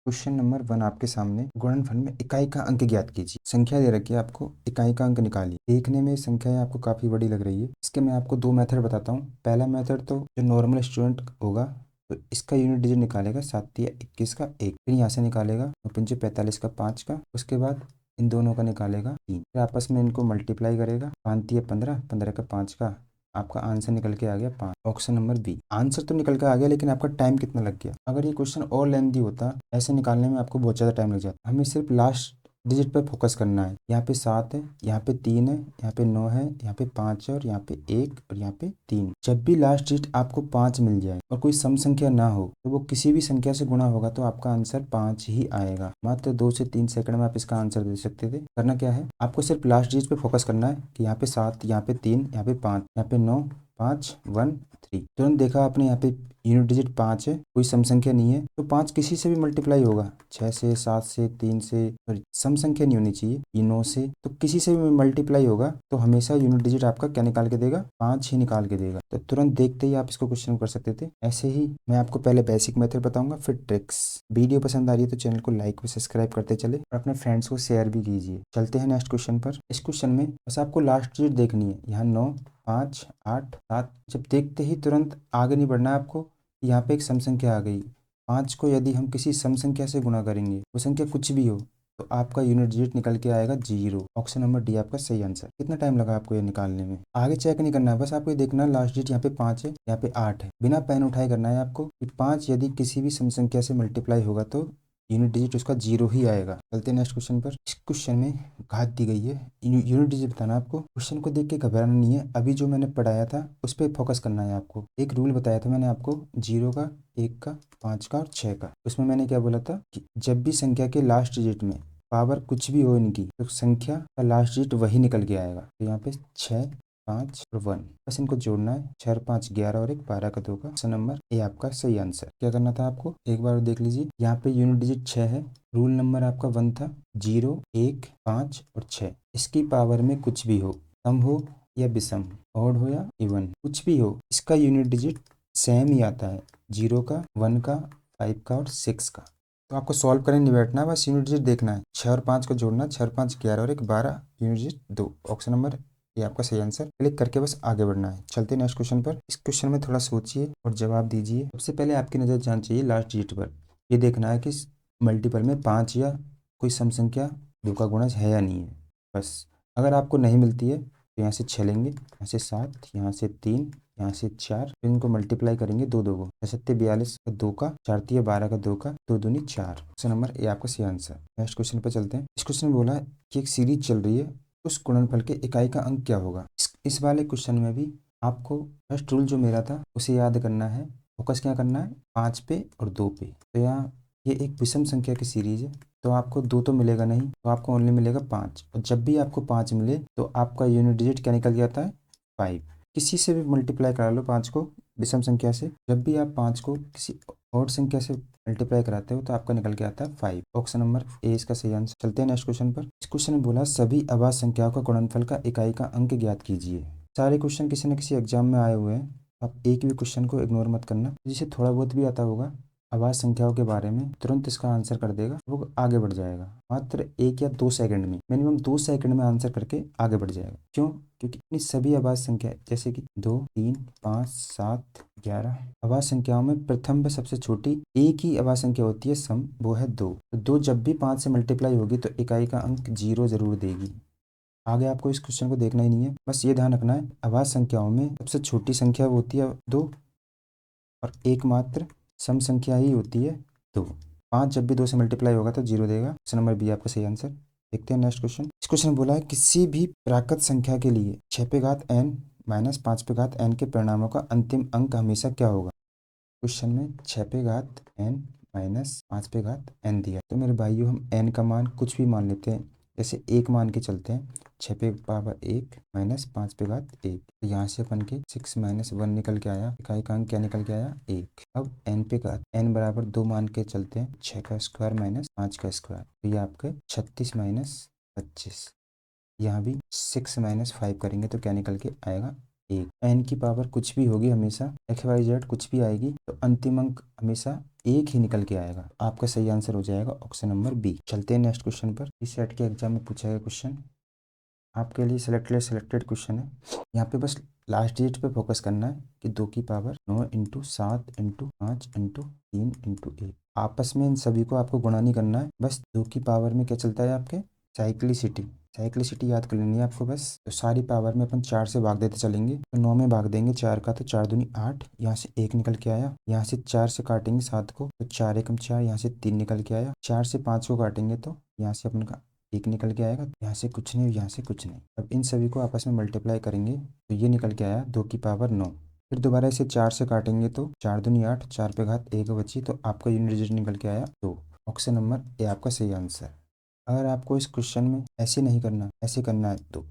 Question number 1 आपके सामने गुणनफल में इकाई का अंक ज्ञात कीजिए। संख्या दे रखी है, आपको इकाई का अंक निकालिए। देखने में संख्या आपको काफ़ी बड़ी लग रही है। इसके मैं आपको दो मेथड बताता हूँ। पहला मेथड तो जो नॉर्मल स्टूडेंट होगा तो इसका यूनिट डिजिट निकालेगा 7 या 21 का 1, फिर यहाँ से निकालेगा और 5 45 का 5 का, उसके बाद इन दोनों का निकालेगा 3, फिर आपस में इनको मल्टीप्लाई करेगा 5 या 15 15 का 5 का, आपका आंसर निकल के आ गया 5। Option number B. आंसर तो निकल के आ गया, लेकिन आपका टाइम कितना लग गया। अगर ये क्वेश्चन और लेंथी होता, ऐसे निकालने में आपको बहुत ज़्यादा टाइम लग जाता। हमें सिर्फ लास्ट डिजिट पर फोकस करना है। यहाँ पे 7 है, यहाँ पे 3 है, यहाँ पे 9 है, यहाँ पे 5 है और यहाँ पे 1 और यहाँ पे 3। जब भी लास्ट डिजिट आपको 5 मिल जाए और कोई सम संख्या ना हो तो वो किसी भी संख्या से गुणा होगा तो आपका आंसर 5 ही आएगा। मात्र 2 से 3 सेकंड में आप इसका आंसर दे सकते थे। करना क्या है, आपको सिर्फ लास्ट डिजिट पे फोकस करना है कि यहाँ पे 7, यहाँ पे 3, यहाँ पे 5, यहाँ पे 9, 5 1 3। तुरंत देखा आपने यहाँ पे यूनिट डिजिट 5 है, कोई सम संख्या नहीं है, तो 5 किसी से भी मल्टीप्लाई होगा। 6 से, 7 से, 3 से, सम संख्या नहीं होनी चाहिए, ये 9 से, तो किसी से भी मल्टीप्लाई होगा तो हमेशा यूनिट डिजिट आपका क्या निकाल के देगा, 5 ही निकाल के देगा। तो तुरंत देखते ही आप इसको क्वेश्चन कर सकते थे। ऐसे ही मैं आपको पहले बेसिक मेथड बताऊंगा, फिर ट्रिक्स। वीडियो पसंद आ रही है तो चैनल को लाइक व सब्सक्राइब करते चले और अपने फ्रेंड्स को शेयर भी कीजिए। चलते हैं नेक्स्ट क्वेश्चन पर। इस क्वेश्चन में बस आपको लास्ट डिजिट देखनी है। यहाँ 9, 5, 8, 7। जब देखते ही तुरंत आगे नहीं बढ़ना है आपको। यहाँ पे एक सम संख्या आ गई। 5 को यदि हम किसी सम संख्या से गुणा करेंगे, वो संख्या कुछ भी हो, तो आपका यूनिट डिजिट निकल के आएगा 0। ऑप्शन नंबर डी आपका सही आंसर। कितना टाइम लगा आपको ये निकालने में? आगे चेक नहीं करना है, बस आपको ये देखना है लास्ट डिजिट यहाँ पे 5 है, यहाँ पे 8 है। बिना पेन उठाए करना है आपको कि 5 यदि किसी भी सम संख्या से मल्टीप्लाई होगा तो यूनिट डिजिट उसका 0 ही आएगा। चलते हैं नेक्स्ट क्वेश्चन पर। इस क्वेश्चन में घात दी गई है, यूनिट डिजिट बताना आपको। क्वेश्चन को देख के घबराना नहीं है, अभी जो मैंने पढ़ाया था उस पर फोकस करना है आपको। एक रूल बताया था मैंने आपको 0 का, 1 का, 5 का और 6 का। उसमें मैंने क्या बोला था कि जब भी संख्या के लास्ट डिजिट में पावर कुछ भी हो इनकी, तो संख्या का लास्ट डिजिट वही निकल के आएगा। तो यहाँ पे 6, 5 और 1, बस इनको जोड़ना है। 6 और 5 11 और 1 12 का 2 का। ऑप्शन नंबर ए आपका सही आंसर। क्या करना था आपको, एक बार देख लीजिए। यहाँ पे यूनिट डिजिट 6 है, रूल नंबर आपका 1 था। 0, 1, 5 और 6, इसकी पावर में कुछ भी हो, सम हो या विषम, ऑड हो या इवन, कुछ भी हो, इसका यूनिट डिजिट सेम ही आता है। 0 का, 1 का, 5 का और 6 का। तो आपको सॉल्व करने नहीं बैठना है, बस यूनिट डिजिट देखना है। 6 और 5 को जोड़ना, 6 और 5 11 और 1 12, यूनिट डिजिट 2। ऑप्शन नंबर ये आपका सही आंसर। क्लिक करके बस आगे बढ़ना है। चलते हैं नेक्स्ट क्वेश्चन पर। इस क्वेश्चन में थोड़ा सोचिए और जवाब दीजिए। सबसे पहले आपकी नज़र जानी चाहिए लास्ट डिजिट पर। ये देखना है कि मल्टीपल में 5 या कोई सम संख्या 2 का गुणज है या नहीं है। बस अगर आपको नहीं मिलती है तो यहाँ से 6 लेंगे, यहाँ से 7, यहाँ से 3, यहाँ से 4, फिर इनको मल्टीप्लाई करेंगे 2 2 को। 6 42 का 2 का, 4 3 12 का 2 का, 2 दूनी 4। ऑप्शन नंबर ए आपका सही आंसर। नेक्स्ट क्वेश्चन पर चलते हैं। इस क्वेश्चन में बोला है कि एक सीरीज चल रही है, उस गुणनफल के इकाई का अंक क्या होगा। इस वाले क्वेश्चन में भी आपको फर्स्ट रूल जो मेरा था उसे याद करना है। फोकस क्या करना है, 5 पे और 2 पे। तो यहाँ ये एक विषम संख्या की सीरीज है, तो आपको 2 तो मिलेगा नहीं, तो आपको ओनली मिलेगा 5। और जब भी आपको 5 मिले तो आपका यूनिट डिजिट क्या निकल जाता है, 5। किसी से भी मल्टीप्लाई करा लो 5 को विषम संख्या से। जब भी आप 5 को किसी और संख्या से मल्टीप्लाई कराते हो तो आपका निकल के आता है 5। ऑप्शन नंबर ए इसका सही आंसर। चलते हैं नेक्स्ट क्वेश्चन पर। इस क्वेश्चन में बोला सभी अभाज्य संख्याओं का गुणनफल का इकाई का अंक ज्ञात कीजिए। सारे क्वेश्चन किसी न किसी एग्जाम में आए हुए हैं, आप एक भी क्वेश्चन को इग्नोर मत करना। जिसे थोड़ा बहुत भी आता होगा अभाज्य संख्याओं के बारे में, तुरंत इसका आंसर कर देगा, वो आगे बढ़ जाएगा। मात्र 1 या 2 सेकंड में, मिनिमम 2 सेकंड में आंसर करके आगे बढ़ जाएगा। क्यों? क्योंकि इतनी सभी अभाज्य संख्या जैसे कि 2, 3, 5, 7, 11 अभाज्य संख्याओं में प्रथम व सबसे छोटी एक ही अभाज्य संख्या होती है सम, वो है 2। तो 2 जब भी 5 से मल्टीप्लाई होगी तो इकाई का अंक 0 जरूर देगी। आगे आपको इस क्वेश्चन को देखना ही नहीं है, बस ये ध्यान रखना है अभाज्य संख्याओं में सबसे छोटी संख्या होती है 2 और एकमात्र सम संख्या ही होती है 2। 5 जब भी 2 से मल्टीप्लाई होगा तो 0 देगा। ऑप्शन नंबर बी आपका सही आंसर। देखते हैं नेक्स्ट क्वेश्चन। इस क्वेश्चन में बोला है किसी भी प्राकृत संख्या के लिए 6 पे घात n माइनस 5 पे घात n के परिणामों का अंतिम अंक हमेशा क्या होगा। क्वेश्चन में 6 पे घात n माइनस 5 पे घात n दिया, तो मेरे भाइयों हम n का मान कुछ भी मान लेते हैं। जैसे 1 मान के चलते हैं, 6 पे पावर 1 माइनस 5 पे घात 1। तो यहाँ से अपन के 6 माइनस 1 निकल के आया, इकाई का अंक क्या निकल के आया, 1। अब n पे घात n बराबर 2 मान के चलते हैं, 6 का स्क्वायर माइनस 5 का स्क्वायर, तो ये आपके 36 माइनस 25। यहाँ भी 6 माइनस 5 करेंगे तो क्या निकल के आएगा, 1। n की पावर कुछ भी होगी, हमेशा XYZ कुछ भी आएगी तो अंतिम अंक हमेशा 1 ही निकल के आएगा। आपका सही आंसर हो जाएगा ऑप्शन नंबर बी। चलते हैं नेक्स्ट क्वेश्चन पर। इस सेट के एग्जाम में पूछा गया क्वेश्चन आपके लिए सिलेक्टेड क्वेश्चन है। यहाँ पे बस लास्ट डिजिट पे फोकस करना है कि 2 की power 9 into 7 into 5 into 3 into 1। आपस में इन सभी को आपको गुणा नहीं करना है। बस 2 की पावर में क्या चलता है आपके साइक्लिसिटी याद कर लेनी है आपको बस। तो सारी पावर में अपन 4 से भाग देते चलेंगे, तो 9 में भाग देंगे 4 का, तो 4 दूनी 8, यहाँ से 1 निकल के आया। यहाँ से 4 से काटेंगे 7 को, तो 4 एकम 4, यहाँ से 3 निकल के आया। 4 से 5 को काटेंगे तो यहाँ से अपन का 1 निकल के आएगा। यहाँ से कुछ नहीं, यहाँ से कुछ नहीं। अब इन सभी को आपस में मल्टीप्लाई करेंगे तो ये निकल के आया 2 की पावर 9। फिर दोबारा इसे 4 से काटेंगे तो 4 दूनी 8, 4 पे घात 1 बची, तो आपका यूनिट डिजिट निकल के आया 2। ऑप्शन नंबर ए आपका सही आंसर। अगर आपको इस क्वेश्चन में ऐसे नहीं करना, ऐसे करना है तो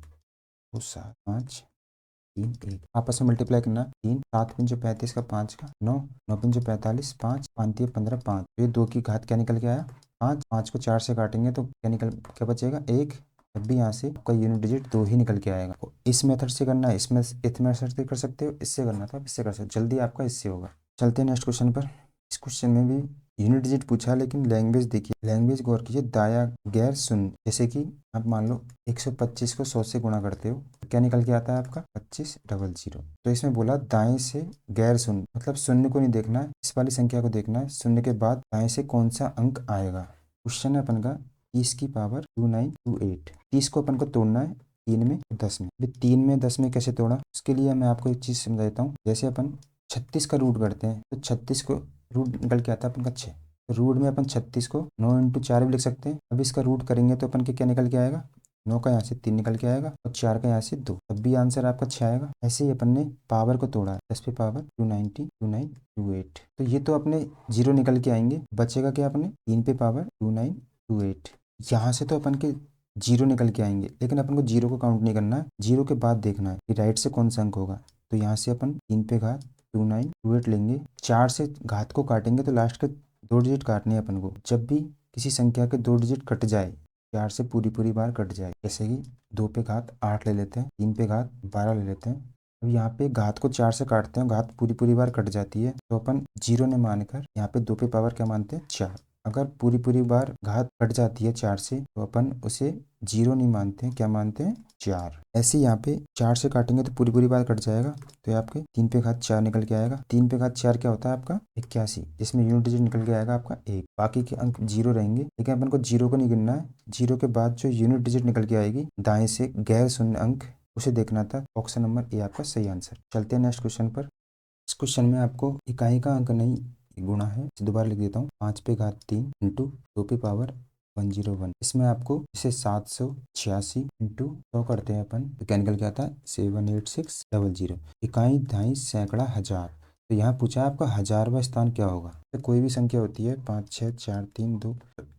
7 5 3 1 आपस में मल्टीप्लाई करना। 3 7 पंजे 35 का 5 का 9 9 पंजे 45 5 5 15 5। तो ये 2 की घात क्या निकल के आया 5। 5 को 4 से काटेंगे तो क्या बचेगा 1। तब भी यहाँ से आपका यूनिट डिजिट 2 ही निकल के आएगा। इस मेथड से करना है, इसमें इस मेथड से कर सकते हो, इससे करना था इससे कर सकते हो, जल्दी आपका इससे होगा। चलते हैं नेक्स्ट क्वेश्चन पर। इस क्वेश्चन में भी यूनिट डिजिट पूछा है, लेकिन लैंग्वेज देखिए, लैंग्वेज गौर कीजिए। दाया गैर शून्य, जैसे कि आप मान लो 125 को 100 से गुणा करते हो, क्या निकल के आता है आपका 2500। तो इसमें बोला दाएं से गैर शून्य, मतलब शून्य को नहीं देखना है, इस वाली संख्या को देखना है। शून्य के बाद दाएं से कौन सा अंक आएगा। क्वेश्चन है अपन का 30 की पावर 2928। 30 को अपन को तोड़ना है 3 में 10 में। 3 में 10 में कैसे तोड़ा, उसके लिए मैं आपको एक चीज समझा देता हूँ। जैसे अपन 36 का रूट करते हैं तो 36 को रूट निकल के आता है अपन का 6। रूट में अपन 36 को 9 इंटू 4 भी लिख सकते हैं। अब इसका रूट करेंगे तो अपन के क्या निकल के आएगा, 9 का यहाँ से 3 निकल के आएगा और 4 का यहाँ से 2, तब भी आंसर आपका 6 आएगा। ऐसे ही अपन ने पावर को तोड़ा है, 10 पे पावर 2928। तो ये तो अपने 0 निकल के आएंगे, बचेगा क्या अपने 3 पे पावर 2928। यहाँ से तो अपन के 0 निकल के आएंगे, लेकिन अपन को 0 को काउंट नहीं करना है, 0 के बाद देखना है कि राइट से कौन सा अंक होगा। तो यहाँ से अपन 3 पे घात 2928 लेंगे। 4 से घात को काटेंगे तो लास्ट के 2 डिजिट काटने हैं अपन को। जब भी किसी संख्या के 2 डिजिट कट जाए, 4 से पूरी बार कट जाए, जैसे कि 2 पे घात 8 ले लेते हैं, 3 पे घात 12 ले लेते हैं। अब यहाँ पे घात को 4 से काटते हैं, घात पूरी बार कट जाती है, तो अपन 0 ने मानकर यहाँ पे 2 पे पावर क्या मानते हैं 4। अगर पूरी बार घात कट जाती है 4 से, तो अपन उसे 0 नहीं मानते हैं, क्या मानते हैं 4। ऐसे यहाँ पे 4 से काटेंगे तो पूरी बार कट जाएगा, तो ये आपके 3 पे घात 4 निकल के आएगा। 3 पे घात 4 क्या होता है आपका 81, जिसमें यूनिट डिजिट निकल के आएगा आपका 1। बाकी के अंक 0 रहेंगे, लेकिन अपन को 0 को नहीं गिनना है। 0 के बाद जो यूनिट डिजिट निकल के आएगी दाएं से गैर शून्य अंक, उसे देखना था। ऑप्शन नंबर ए आपका सही आंसर। चलते हैं नेक्स्ट क्वेश्चन पर। इस क्वेश्चन में आपको इकाई का अंक नहीं गुणा है, दोबारा लिख देता हूँ। 5 पे घात 3 इंटू 2 पे पावर 101। इसमें आपको इसे 786 इंटू 100 करते हैं अपन, तो क्या निकल के आता है 78600। इकाई दहाई सैकड़ा हजार। तो यहाँ पूछा है आपका 1000वां स्थान क्या होगा। तो कोई भी संख्या होती है 5 6 4 3 2,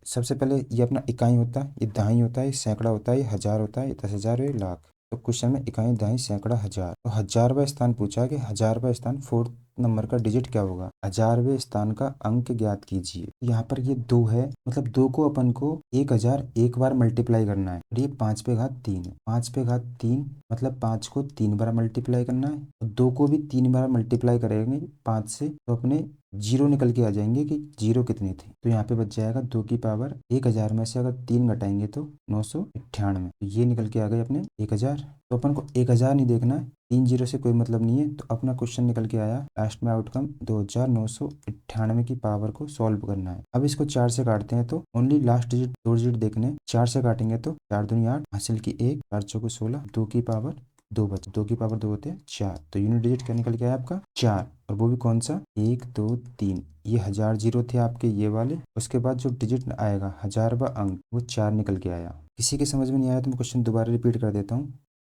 सबसे पहले ये अपना इकाई होता है, ये दहाई होता है, ये सैकड़ा होता है, ये हजार होता है, ये 10,000, ये लाख। तो क्वेश्चन में इकाई दहाई सैकड़ा हजार, तो 1000वां स्थान पूछा है कि 1000वां स्थान 4th नंबर का डिजिट क्या होगा। 1000वें स्थान का अंक ज्ञात कीजिए। यहाँ पर ये 2 है, मतलब 2 को अपन को 1000 एक बार मल्टीप्लाई करना है, और ये 5 पे घात 3 है। 5 पे घात 3 मतलब 5 को 3 बार मल्टीप्लाई करना है, और 2 को भी 3 बार मल्टीप्लाई करेंगे 5 से, तो अपने 0 निकल के आ जाएंगे कि 0 कितनी थी। तो यहाँ पे बच जाएगा 2 की पावर 1000 में से अगर 3 घटाएंगे तो 998। तो ये निकल के आ गए अपने 1000। तो अपन को 1000 नहीं देखना है, 3 0 से कोई मतलब नहीं है, तो अपना क्वेश्चन निकल के आया लास्ट में आउटकम 2998 की पावर को सॉल्व करना है। अब इसको 4 से काटते हैं तो ओनली लास्ट डिजिट 2 डिजिट देखने। 4 से काटेंगे तो 4 दूनी 8, हासिल की 1, 4 चौको 16, 2 की पावर 2 बचे, 2 की पावर 2 होते हैं 4। तो यूनिट डिजिट क्या निकल के आया आपका 4, और वो भी कौन सा 1 2 3। ये 1000 जीरो थे आपके ये वाले, उसके बाद जो डिजिट आएगा 1000वां अंक वो 4 निकल के आया। किसी के समझ में नहीं आया तो मैं क्वेश्चन दोबारा रिपीट कर देता हूँ।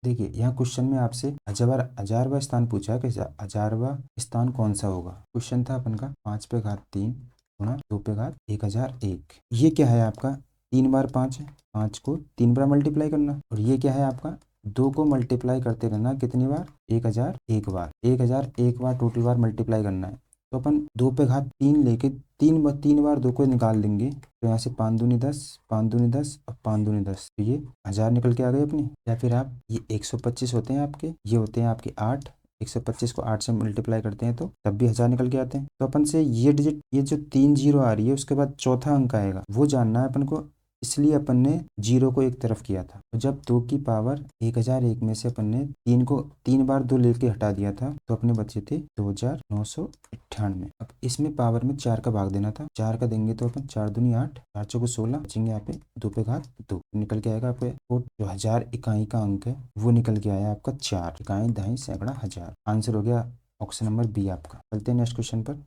देखिए यहाँ क्वेश्चन में आपसे 1000वां स्थान पूछा है कि 1000वां स्थान कौन सा होगा। क्वेश्चन था अपन का 5 पे घात 3 गुणा 2 पे घात 1001। ये क्या है आपका 3 बार 5 है, 5 को 3 बार मल्टीप्लाई करना, और ये क्या है आपका 2 को मल्टीप्लाई करते रहना कितनी बार 1000 एक बार, 1000 एक बार टोटल बार मल्टीप्लाई करना है। तो अपन 2 पे घात 3 लेके 3 बार 2 को निकाल देंगे, तो यहाँ से 5 दूनी 10, 5 दूनी 10 और 5 दूनी 10, तो ये 1000 निकल के आ गए अपने। या फिर आप ये 125 होते हैं आपके, ये होते हैं आपके 8, 125 को 8 से मल्टीप्लाई करते हैं तो तब भी 1000 निकल के आते हैं। तो अपन से ये डिजिट, ये जो 3 जीरो आ रही है उसके बाद चौथा अंक आएगा वो जानना है अपन को, इसलिए अपन ने जीरो को एक तरफ किया था। तो जब 2 की पावर 1001 में से अपन ने 3 को 3 बार 2 लेके हटा दिया था तो अपने बचे थे 2998। अब इसमें पावर में 4 का भाग देना था, 4 का देंगे तो अपन 4 दूनी 8, 4 चौको 16, बचेंगे यहाँ पे 2 पे घात 2, निकल के आएगा आपको वो जो 1000 इकाई का अंक है वो निकल के आया आपका 4 इकाई दहाई सैकड़ा 1000। आंसर हो गया ऑप्शन नंबर बी आपका। चलते हैं नेक्स्ट क्वेश्चन पर।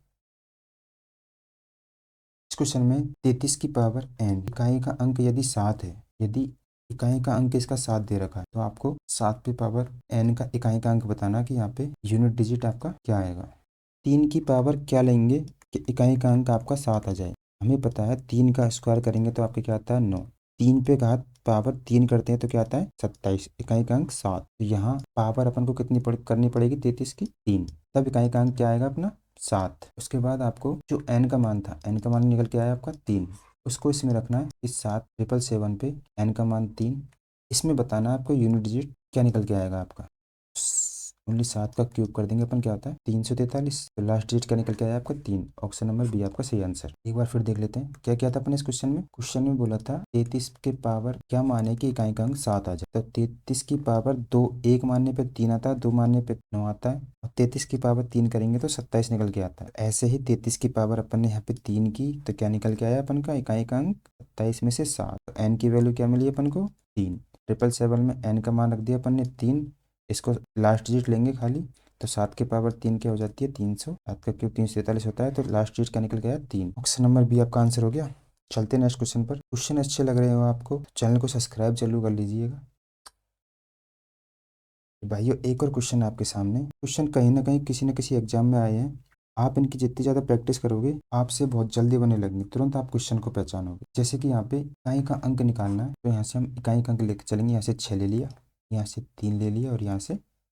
इस क्वेश्चन में 33 की पावर n इकाई का अंक यदि 7 है, यदि इकाई का अंक इसका 7 दे रखा है तो आपको 7 पे पावर n का इकाई का अंक बताना कि यहाँ पे यूनिट डिजिट आपका क्या आएगा। 3 की पावर क्या लेंगे कि इकाई का अंक आपका 7 आ जाए। हमें पता है 3 का स्क्वायर करेंगे तो आपके क्या आता है 9, 3 पे घात पावर 3 करते हैं तो क्या आता है 27, इकाई का अंक 7। तो यहाँ पावर अपन को कितनी करनी पड़ेगी 33 की 3, तब इकाई का अंक क्या आएगा अपना 7। उसके बाद आपको जो n का मान था, n का मान निकल के आया आपका 3, उसको इसमें रखना है इस 7,777 पे n का मान 3, इसमें बताना है आपको यूनिट डिजिट क्या निकल के आएगा आपका। ओनली 7 का क्यूब कर देंगे अपन, क्या होता है 343। तो लास्ट डिजिट क्या निकल के आया आपका 3, ऑप्शन नंबर बी आपका सही आंसर। एक बार फिर देख लेते हैं क्या क्या था अपने इस क्वेश्चन में। क्वेश्चन में बोला था 33 के पावर क्या माने कि इकाई का अंक 7 आ जाए। तो 33 की पावर 2, 1 मानने पे 3 आता है, 2 मानने पे 9 आता है, और 33 की पावर 3 करेंगे तो 27 निकल के आता है। ऐसे ही 33 की पावर अपन ने यहाँ पे 3 की तो क्या निकल के आया अपन का इकाई का अंक 27 में से 7। तो एन की वैल्यू क्या मिली अपन को 3, 777 में एन का मान रख दिया अपन ने 3, इसको लास्ट डिजिट लेंगे खाली तो 7 के पावर 3 क्या हो जाती है 300, 7 का क्यूब 343 होता है, तो लास्ट डिजिट क्या निकल गया 3, ऑप्शन नंबर बी आपका आंसर हो गया। चलते हैं नेक्स्ट क्वेश्चन पर। क्वेश्चन अच्छे लग रहे हो आपको चैनल को सब्सक्राइब जरूर कर लीजिएगा। भाइयों एक और क्वेश्चन आपके सामने, क्वेश्चन कहीं ना कहीं किसी न किसी एग्जाम में आए हैं, आप इनकी जितनी ज़्यादा प्रैक्टिस करोगे आपसे बहुत जल्दी बनने लगेंगे, तुरंत आप क्वेश्चन को पहचानोगे। जैसे कि यहाँ पे इकाई का अंक निकालना है तो यहाँ से हम इकाई का अंक लेकर चलेंगे, यहाँ से 6 ले लिया, यहाँ से 3 ले लिया और यहाँ से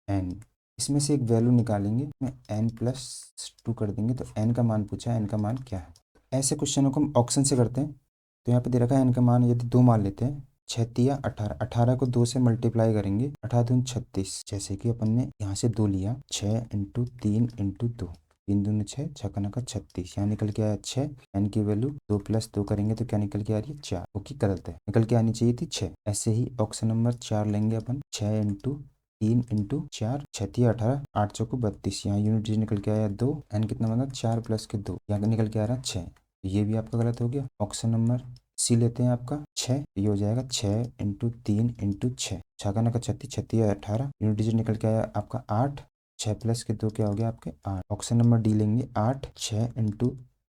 n, इसमें से एक वैल्यू निकालेंगे, में n+2 कर देंगे तो n का मान पूछा है, n का मान क्या है। ऐसे क्वेश्चनों को हम ऑप्शन से करते हैं। तो यहाँ पे दे रखा है n का मान यदि 2 मान लेते हैं, 6 18, 18 को 2 से मल्टीप्लाई करेंगे, 18 36, जैसे कि अपन ने यहाँ से 2 लिया, 6 इंटू 3 इंटू 2, 3 दूनी 6, 6 का नका 36, यहाँ निकल के आया 6, n की वैल्यू 2 + 2 करेंगे तो क्या निकल के आ रही है 4, वो की गलत है, निकल के आनी चाहिए थी 6। ऐसे ही ऑप्शन नंबर 4 लेंगे अपन, 6 इंटू 3 इंटू 4, 6 18, 8 चौको 32, यहाँ यूनिट डिजिट निकल के आया 2, n कितना बना 4 + के 2, यहाँ निकल के आ रहा है 6, ये भी आपका गलत हो गया। ऑप्शन नंबर सी लेते हैं आपका 6, ये हो जाएगा 6 इंटू 3 इंटू 6, 6 का नका 36, 36 18, यूनिट डिजिट निकल के आया आपका 8, 6 + के 2 क्या हो गया आपके 8, ऑप्शन नंबर डी लेंगे 8, 6 इंटू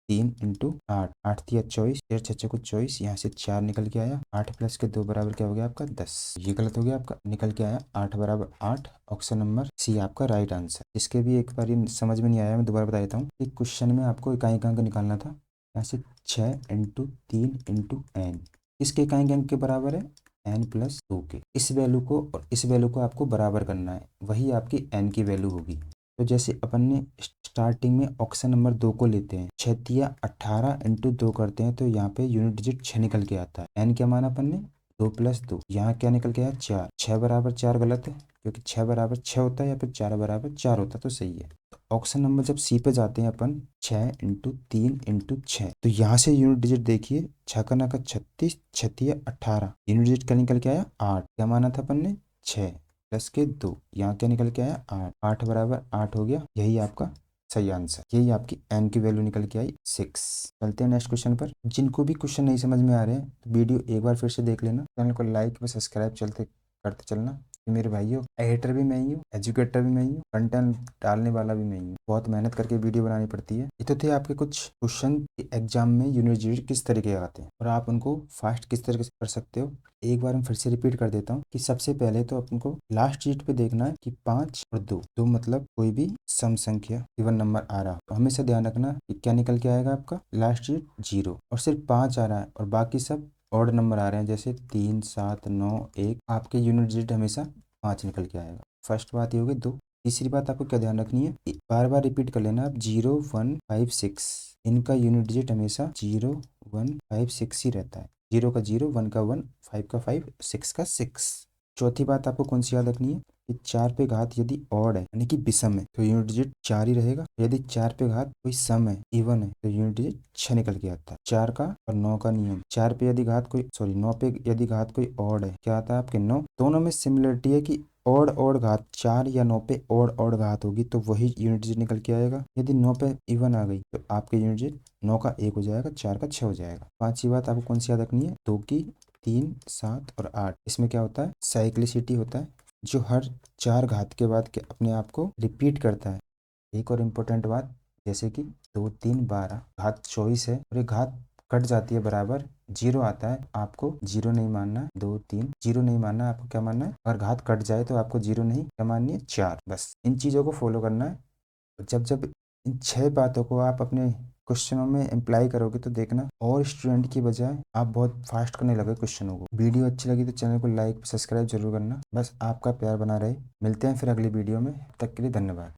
3 इंटू 8, 8 3 24, 6 6 को 24, यहाँ से 4 निकल के आया, 8 + के 2 बराबर क्या हो गया आपका 10, ये गलत हो गया आपका, निकल के आया 8 बराबर 8, ऑप्शन नंबर सी आपका राइट आंसर। इसके भी एक बार समझ में नहीं आया, मैं दोबारा बता देता हूँ कि क्वेश्चन में आपको इकाई का अंक निकालना था, यहाँ से 6 इंटू 3 इंटू n, किसके इकाई के अंक के बराबर है n+2 के, इस वैल्यू को और इस वैल्यू को आपको बराबर करना है, वही आपकी n की वैल्यू होगी। तो जैसे अपन ने स्टार्टिंग में ऑप्शन नंबर 2 को लेते हैं, 6 18 इंटू 2 करते हैं तो यहाँ पे यूनिट डिजिट 6 निकल के आता है, n क्या माना अपन ने 2 + 2, यहाँ क्या निकल के आया 4, 6 बराबर 4 गलत है क्योंकि 6 बराबर 6 होता है या फिर 4 बराबर 4 होता है तो सही है। तो ऑप्शन नंबर जब सी पे जाते हैं अपन 6 इंटू 3 इंटू 6, तो यहाँ से यूनिट डिजिट देखिए 6 का नका 36, 6 18, यूनिट डिजिट क्या निकल के आया 8, क्या माना था अपन ने 6 + के 2, यहाँ क्या निकल के आया 8, 8 बराबर 8 हो गया, यही आपका सही आंसर, यही आपकी n की वैल्यू निकल के आई 6। चलते हैं नेक्स्ट क्वेश्चन पर। जिनको भी क्वेश्चन नहीं समझ में आ रहे हैं तो वीडियो एक बार फिर से देख लेना, चैनल को लाइक व सब्सक्राइब चलते करते चलना। मेरे भाइयों एडिटर भी मैं ही हूँ, एजुकेटर भी मैं ही हूँ, कंटेंट डालने वाला भी मैं ही हूँ, बहुत मेहनत करके वीडियो बनानी पड़ती है। ये तो थे आपके कुछ क्वेश्चन एग्जाम में यूनिट डिजिट किस तरीके के आते हैं और आप उनको फास्ट किस तरीके से कर सकते हो। एक बार मैं फिर से रिपीट कर देता हूँ कि सबसे पहले तो अपन को लास्ट डिजिट पे देखना है कि 5 और 2, दो मतलब कोई भी सम संख्या इवन नंबर आ रहा तो हमेशा ध्यान रखना कि क्या निकल के आएगा आपका लास्ट डिजिट 0, और सिर्फ 5 आ रहा है और बाकी सब ऑड नंबर आ रहे हैं जैसे 3 7 9 1, आपके यूनिट डिजिट हमेशा 5 निकल के आएगा। फर्स्ट बात ये होगी 2। तीसरी बात आपको क्या ध्यान रखनी है, बार बार रिपीट कर लेना आप 0 1 5 6, इनका यूनिट डिजिट हमेशा 0 1 5 6 ही रहता है, 0 का 0, 1 का 1, 5 का 5, 6 का 6। चौथी बात आपको कौन सी याद रखनी है, कि 4 पे घात यदि ऑड है यानी कि विषम है तो यूनिट डिजिट 4 ही रहेगा। यदि 4 पे घात कोई सम है, इवन है, तो यूनिट डिजिट 6 निकल के आता है। 4 का और 9 का नियम, 4 पे यदि घात कोई 9 पे यदि घात कोई ऑड है, क्या आता है आपके 9। दोनों में सिमिलरिटी है कि ऑड ऑड घात 4 या 9 पे ऑड ऑड घात होगी तो वही यूनिट डिजिट निकल के आएगा। यदि 9 पे इवन आ गई तो आपके यूनिट डिजिट 9 का 1 हो जाएगा, 4 का 6 हो जाएगा। पांचवी बात आपको कौन सी याद रखनी है, 2 की 3, 7 और 8। इसमें क्या होता है, साइक्लिसिटी होता है, जो हर 4 घात के बाद के अपने आप को रिपीट करता है। एक और इम्पोर्टेंट बात, जैसे कि 2, 3, 12 घात 24 है और ये घात कट जाती है बराबर 0 आता है, आपको 0 नहीं मानना है। 2, 3 0 नहीं मानना है, आपको क्या मानना है, अगर घात कट जाए तो आपको 0 नहीं, क्या माननी है, 4। बस इन चीज़ों को फॉलो करना है। जब जब इन 6 बातों को आप अपने क्वेश्चनों में अप्लाई करोगे तो देखना और स्टूडेंट की बजाय आप बहुत फास्ट करने लगे क्वेश्चनों को। वीडियो अच्छी लगी तो चैनल को लाइक सब्सक्राइब जरूर करना। बस आपका प्यार बना रहे। मिलते हैं फिर अगली वीडियो में, तब तक के लिए धन्यवाद।